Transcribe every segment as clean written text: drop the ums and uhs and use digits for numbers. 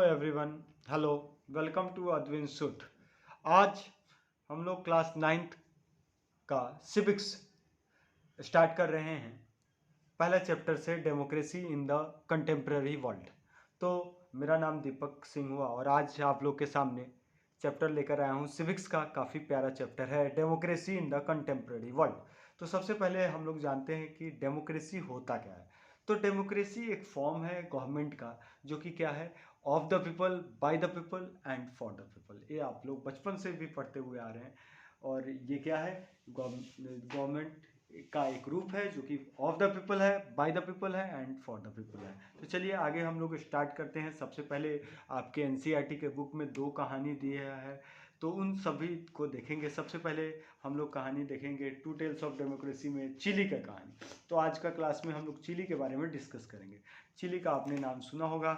Everyone, hello, welcome to अद्विन सुट। आज हम लोग क्लास 9th का सिविक्स स्टार्ट कर रहे हैं। पहला चैप्टर से democracy in the contemporary world. तो मेरा नाम दीपक सिंह हुआ और आज आप लोग के सामने चैप्टर लेकर आया हूँ। सिविक्स का काफ़ी प्यारा चैप्टर है, democracy in the contemporary world. तो सबसे पहले हम लोग जानते हैं कि डेमोक्रेसी होता क्या है। तो डेमोक्रेसी एक फॉर्म है गवर्नमेंट का, जो कि क्या है, of the people, by the people and for the people. ये आप लोग बचपन से भी पढ़ते हुए आ रहे हैं। और ये क्या है, गवर्नमेंट का एक रूप है जो कि ऑफ द पीपल है, बाय द पीपल है एंड फॉर द पीपल है। तो चलिए आगे हम लोग स्टार्ट करते हैं। सबसे पहले आपके एनसीईआरटी के बुक में 2 कहानी दिया है, तो उन सभी को देखेंगे। सबसे पहले हम लोग कहानी देखेंगे टू टेल्स ऑफ डेमोक्रेसी में चिली का कहानी। तो आज का क्लास में हम लोग चिली के बारे में डिस्कस करेंगे। चिली का आपने नाम सुना होगा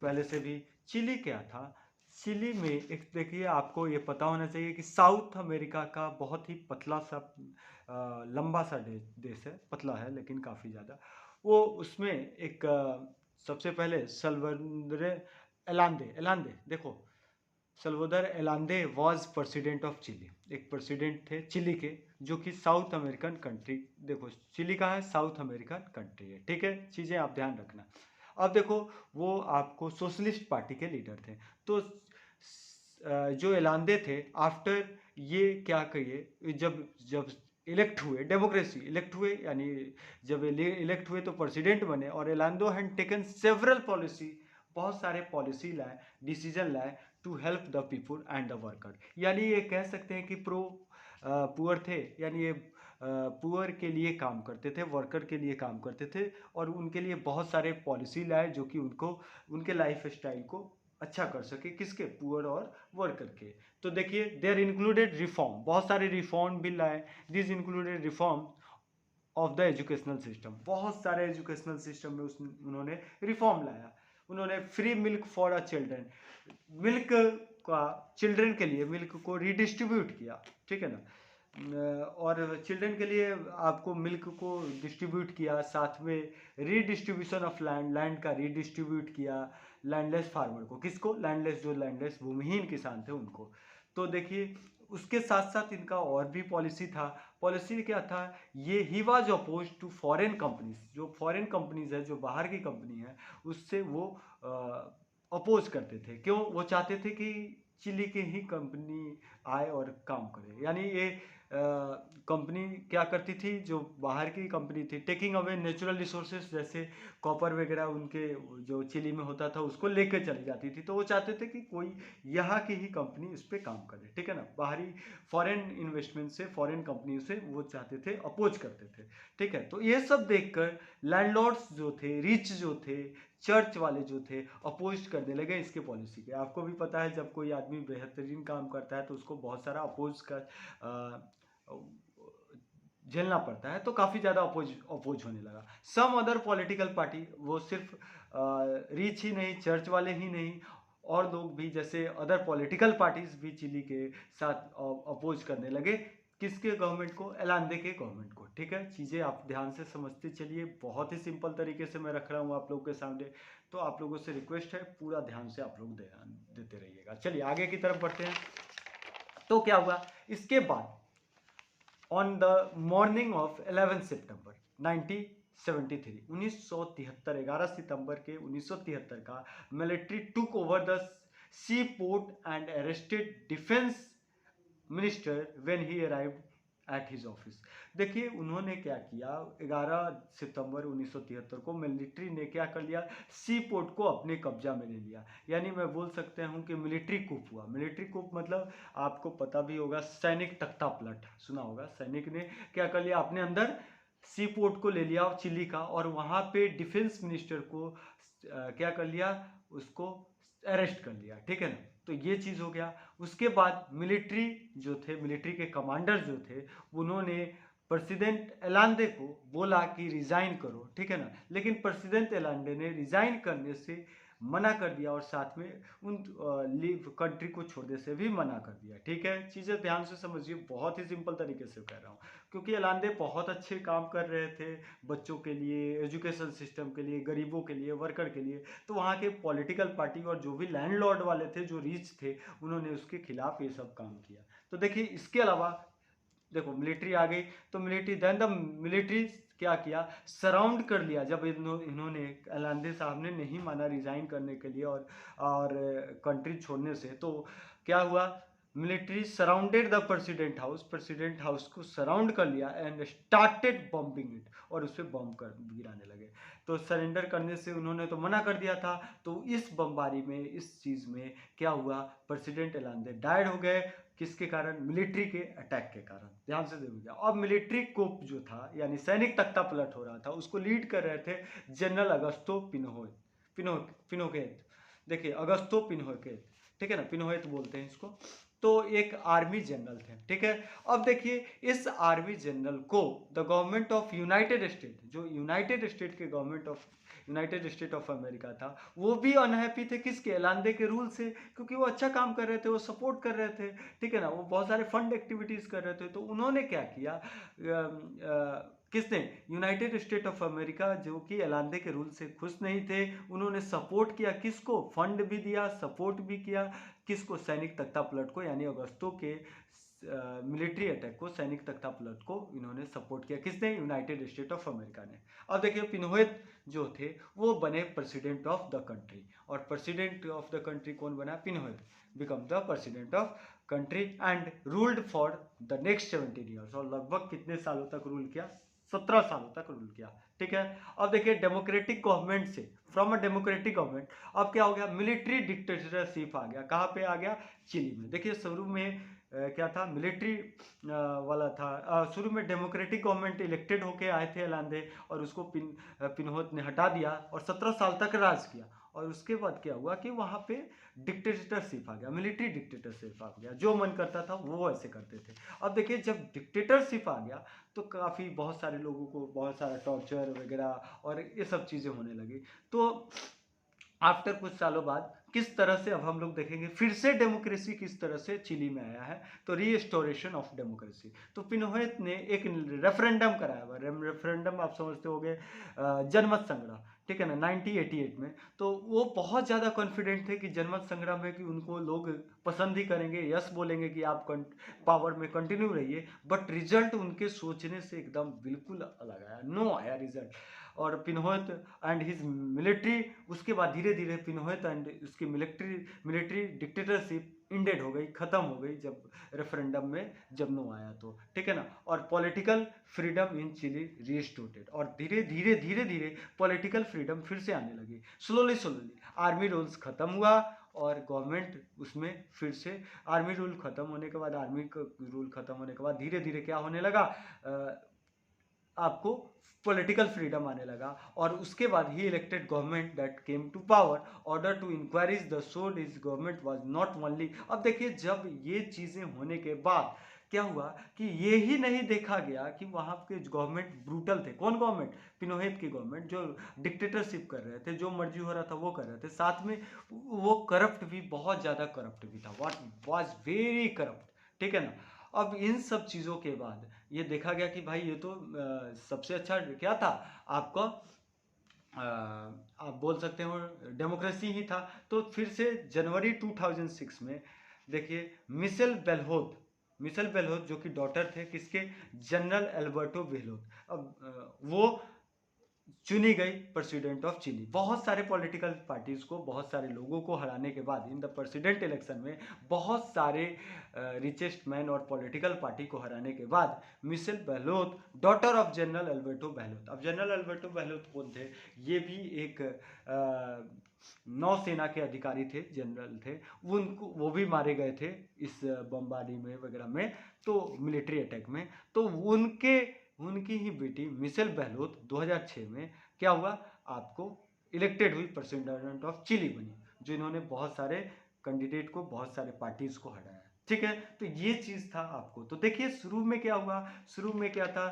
पहले से भी। चिली क्या था? चिली में एक, देखिए, आपको ये पता होना चाहिए कि साउथ अमेरिका का बहुत ही पतला सा लंबा सा देश है, पतला है लेकिन काफ़ी ज़्यादा। वो उसमें एक सबसे पहले सल्वाडोर एलांदे एलांदे देखो, Salvador Allende was president of Chile. एक प्रेसिडेंट थे चिली के, जो कि साउथ अमेरिकन कंट्री, देखो चिली का है, साउथ अमेरिकन कंट्री है, ठीक है। चीज़ें आप ध्यान रखना। अब देखो, वो आपको सोशलिस्ट पार्टी के लीडर थे। तो जो एलांदे थे, आफ्टर ये क्या कहिए, जब जब इलेक्ट हुए, डेमोक्रेसी इलेक्ट हुए, यानी जब इलेक्ट हुए तो प्रेसिडेंट बने। और Allende had taken several policy, बहुत सारे पॉलिसी लाए, डिसीजन लाए to help the people and the worker. यानी ये कह सकते हैं कि प्रो पुअर थे, यानी ये पुअर के लिए काम करते थे, वर्कर के लिए काम करते थे। और उनके लिए बहुत सारे पॉलिसी लाए जो कि उनको, उनके लाइफ स्टाइल को अच्छा कर सके, किसके, पुअर और वर्कर के। तो देखिए, देयर इंक्लूडेड रिफॉर्म, बहुत सारे रिफॉर्म बिल आए। This included reform of the educational system, बहुत सारे एजुकेशनल सिस्टम में उन्होंने रिफॉर्म लाया। उन्होंने free milk for a children, milk का चिल्ड्रन के लिए मिल्क को रिडिस्ट्रीब्यूट किया, ठीक है ना। और चिल्ड्रन के लिए आपको मिल्क को डिस्ट्रीब्यूट किया, साथ में रीडिस्ट्रीब्यूशन ऑफ लैंड, लैंड का रीडिस्ट्रीब्यूट किया लैंडलेस फार्मर को, किसको, लैंडलेस, जो लैंडलेस भूमिहीन किसान थे उनको। तो देखिए, उसके साथ साथ इनका और भी पॉलिसी था। पॉलिसी क्या था, ये ही was oppose to foreign companies, जो फॉरेन कंपनीज है, जो बाहर की कंपनी है, उससे वो अपोज करते थे। क्यों? वो चाहते थे कि चिली की ही कंपनी आए और काम करे। यानी ये कंपनी क्या करती थी, जो बाहर की कंपनी थी, टेकिंग अवे नेचुरल रिसोर्सेज, जैसे कॉपर वगैरह उनके जो चिली में होता था उसको लेके चली जाती थी। तो वो चाहते थे कि कोई यहाँ की ही कंपनी इस पर काम करे, ठीक है ना। बाहरी फॉरेन इन्वेस्टमेंट से, फॉरेन कंपनी से वो चाहते थे, अपोज करते थे, ठीक है। तो ये सब देखकर लैंडलॉर्ड्स जो थे, रिच जो थे, चर्च वाले जो थे, अपोज करने लगे इसके पॉलिसी के। आपको भी पता है, जब कोई आदमी बेहतरीन काम करता है तो उसको बहुत सारा अपोज कर झेलना पड़ता है, तो काफ़ी ज़्यादा अपोज होने लगा। सम अदर पॉलिटिकल पार्टी, वो सिर्फ रिच ही नहीं, चर्च वाले ही नहीं, और लोग भी, जैसे अदर पॉलिटिकल पार्टीज भी चिली के साथ अपोज करने लगे। किसके गवर्नमेंट को? एलांदे के गवर्नमेंट को, ठीक है। चीज़ें आप ध्यान से समझते चलिए, बहुत ही सिंपल तरीके से मैं रख रहा हूँ आप लोगों के सामने। तो आप लोगों से रिक्वेस्ट है, पूरा ध्यान से आप लोग देते रहिएगा। चलिए आगे की तरफ बढ़ते हैं। तो क्या हुआ इसके बाद, on the morning of 11 September 1973, 1973, 11 सितंबर के 1973 का, military took over the sea port and arrested defence minister when he arrived at his office. देखिए, उन्होंने क्या किया, 11 सितंबर 1973 को मिलिट्री ने क्या कर लिया, सी पोर्ट को अपने कब्जा में ले लिया। यानी मैं बोल सकते हूँ कि मिलिट्री कूप हुआ। मिलिट्री कूप मतलब आपको पता भी होगा, सैनिक तख्ता पलट सुना होगा। सैनिक ने क्या कर लिया, अपने अंदर सी पोर्ट को ले लिया चिली का, और वहाँ पे डिफेंस मिनिस्टर को क्या कर लिया, उसको अरेस्ट कर लिया, ठीक है ना। तो ये चीज़ हो गया। उसके बाद मिलिट्री जो थे, मिलिट्री के कमांडर जो थे, उन्होंने प्रेसिडेंट एलांदे को बोला कि रिज़ाइन करो, ठीक है ना। लेकिन प्रेसिडेंट एलांदे ने रिज़ाइन करने से मना कर दिया और साथ में उन लीव कंट्री को छोड़ने से भी मना कर दिया। ठीक है, चीज़ें ध्यान से समझिए, बहुत ही सिंपल तरीके से कह रहा हूँ, क्योंकि अलांदे बहुत अच्छे काम कर रहे थे बच्चों के लिए, एजुकेशन सिस्टम के लिए, गरीबों के लिए, वर्कर के लिए। तो वहाँ के पॉलिटिकल पार्टी और जो भी लैंडलॉर्ड वाले थे, जो रिच थे, उन्होंने उसके खिलाफ ये सब काम किया। तो देखिए, इसके अलावा देखो मिलिट्री आ गई, तो मिलिट्री देन द मिलिट्री क्या किया, सराउंड कर लिया। जब इन्होंने अलांदे साहब ने नहीं माना रिजाइन करने के लिए और कंट्री छोड़ने से, तो क्या हुआ, military surrounded the president house को सराउंड कर लिया एंड स्टार्टेड बॉम्बिंग इट, और उस पर बॉम्ब कर गिराने लगे। तो सरेंडर करने से उन्होंने तो मना कर दिया था, तो इस बमबारी में, इस चीज़ में क्या हुआ, प्रेसिडेंट अलांदे डायड हो गए। किसके कारण, मिलिट्री के अटैक के कारण। ध्यान से देखिए, अब मिलिट्री कोप जो था, यानी सैनिक तख्ता पलट हो रहा था, उसको लीड कर रहे थे जनरल अगस्तो पिनोकेत। देखिए अगस्तो पिनोकेत, ठीक है ना, पिनोकेत बोलते हैं इसको। तो एक आर्मी जनरल थे, ठीक है। अब देखिए, इस आर्मी जनरल को the government of United state, जो यूनाइटेड स्टेट के government of United state of America था, वो भी अनहैप्पी थे किसके, अलांदे के रूल से, क्योंकि वो अच्छा काम कर रहे थे, वो सपोर्ट कर रहे थे, ठीक है ना, वो बहुत सारे फंड एक्टिविटीज कर रहे थे। तो उन्होंने क्या किया, किसने, यूनाइटेड स्टेट ऑफ अमेरिका, जो कि अलांदे के रूल से खुश नहीं थे, उन्होंने सपोर्ट किया किसको, फंड भी दिया, सपोर्ट भी किया किसको, सैनिक तख्ता पलट को, यानी अगस्तों के मिलिट्री अटैक को, सैनिक तख्ता पलट को इन्होंने सपोर्ट किया। किसने, यूनाइटेड स्टेट ऑफ अमेरिका ने। अब देखिए, पिनोहेत जो थे वो बने प्रेसिडेंट ऑफ द कंट्री, और प्रेसिडेंट ऑफ द कंट्री कौन बना, Pinochet became the president of country and ruled for the next 17 years, और लगभग कितने सालों तक रूल किया, 17 सालों तक रूल किया। ठीक है, अब देखिए डेमोक्रेटिक गवर्नमेंट से, फ्रॉम अ डेमोक्रेटिक गवर्नमेंट, अब क्या हो गया, मिलिट्री डिक्टेटरशिप आ गया। कहाँ पे आ गया, चिली में। देखिए शुरू में क्या था, मिलिट्री वाला था। शुरू में डेमोक्रेटिक गवर्नमेंट इलेक्टेड होके आए थे अलांदे, और उसको पिनहोत ने हटा दिया और 17 साल तक राज किया। और उसके बाद क्या हुआ कि वहाँ पे डिक्टेटरशिप आ गया, मिलिट्री डिक्टेटरशिप आ गया, जो मन करता था वो ऐसे करते थे। अब देखिए, जब डिक्टेटरशिप आ गया तो काफ़ी बहुत सारे लोगों को बहुत सारा टॉर्चर वगैरह और ये सब चीज़ें होने लगी। तो आफ्टर कुछ सालों बाद किस तरह से, अब हम लोग देखेंगे फिर से डेमोक्रेसी किस तरह से चिली में आया है, तो रीस्टोरेशन ऑफ डेमोक्रेसी। तो पिनोहेत ने एक रेफरेंडम कराया हुआ, रेफरेंडम आप समझते होंगे, जनमत संग्रह, ठीक है ना, 1988 में। तो वो बहुत ज़्यादा कॉन्फिडेंट थे कि जनमत संग्रह में कि उनको लोग पसंद ही करेंगे, यस बोलेंगे कि आप पावर में कंटिन्यू रहिए। बट रिजल्ट उनके सोचने से एकदम बिल्कुल अलग आया, नो आया रिजल्ट। और पिनोहेत एंड हिज मिलिट्री, उसके बाद धीरे धीरे पिनोहेत एंड उसकी मिलिट्री डिक्टेटरशिप इंडेड हो गई, खत्म हो गई, जब रेफरेंडम में जब नो आया तो, ठीक है ना। और पॉलिटिकल फ्रीडम इन चिली रीस्टोर्टेड, और धीरे धीरे धीरे धीरे पॉलिटिकल फ्रीडम फिर से आने लगी, स्लोली स्लोली। आर्मी रूल्स खत्म हुआ और गवर्नमेंट उसमें फिर से, आर्मी रूल खत्म होने के बाद, आर्मी का रूल खत्म होने के बाद धीरे धीरे क्या होने लगा, आपको पॉलिटिकल फ्रीडम आने लगा। और उसके बाद ही elected government that came to power order to inquiries the sold is government was not only. अब देखिए, जब ये चीज़ें होने के बाद क्या हुआ कि ये ही नहीं देखा गया कि वहाँ के गवर्नमेंट ब्रूटल थे। कौन गवर्नमेंट, पिनोहेत की गवर्नमेंट, जो डिक्टेटरशिप कर रहे थे, जो मर्जी हो रहा था वो कर रहे थे, साथ में वो करप्ट भी, बहुत ज़्यादा करप्ट भी था, व्हाट वाज वेरी करप्ट, ठीक है ना। अब इन सब चीज़ों के बाद ये देखा गया कि भाई ये तो सबसे अच्छा क्या था आपका, आप बोल सकते हो डेमोक्रेसी ही था। तो फिर से जनवरी 2006 में देखिए, मिशेल बेल्होत जो कि डॉटर थे किसके, जनरल एल्बर्टो बेल्होत, अब वो चुनी गई प्रेसिडेंट ऑफ चिली। बहुत सारे पॉलिटिकल पार्टीज को, बहुत सारे लोगों को हराने के बाद इन द प्रेसिडेंट इलेक्शन में, बहुत सारे रिचेस्ट मैन और पॉलिटिकल पार्टी को हराने के बाद, Michelle Bachelet, daughter of general Alberto Bachelet. अब जनरल अल्बर्टो बेल्होत कौन थे, ये भी एक नौसेना के अधिकारी थे, जनरल थे। वो भी मारे गए थे इस बमबारी में वगैरह में, तो मिलिट्री अटैक में। तो उनकी ही बेटी मिशेल बेल्होत 2006 में क्या हुआ, आपको इलेक्टेड हुई, प्रेसिडेंट ऑफ चिली बनी, जो इन्होंने बहुत सारे कैंडिडेट को, बहुत सारे पार्टीज को हटाया। ठीक है, तो ये चीज था आपको। तो देखिए शुरू में क्या हुआ, शुरू में क्या था,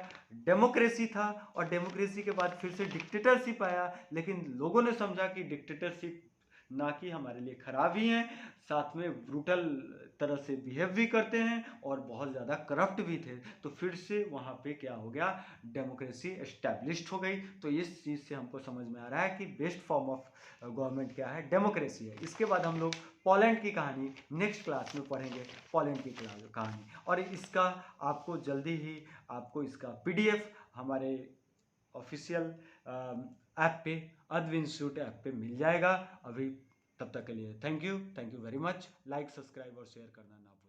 डेमोक्रेसी था, और डेमोक्रेसी के बाद फिर से डिक्टेटरशिप आया। लेकिन लोगों ने समझा कि डिक्टेटरशिप ना कि हमारे लिए खराब ही हैं, साथ में ब्रूटल तरह से बिहेव भी करते हैं और बहुत ज़्यादा करप्ट भी थे। तो फिर से वहाँ पे क्या हो गया, डेमोक्रेसी एस्टैब्लिश्ड हो गई। तो इस चीज़ से हमको समझ में आ रहा है कि बेस्ट फॉर्म ऑफ गवर्नमेंट क्या है, डेमोक्रेसी है। इसके बाद हम लोग पोलैंड की कहानी नेक्स्ट क्लास में पढ़ेंगे, पोलैंड की कहानी, और इसका आपको जल्दी ही आपको इसका पीडीएफ हमारे ऑफिशियल ऐप पे, अद्विंसुट ऐप पे मिल जाएगा। अभी तब तक के लिए thank you very much. Like, subscribe और शेयर करना ना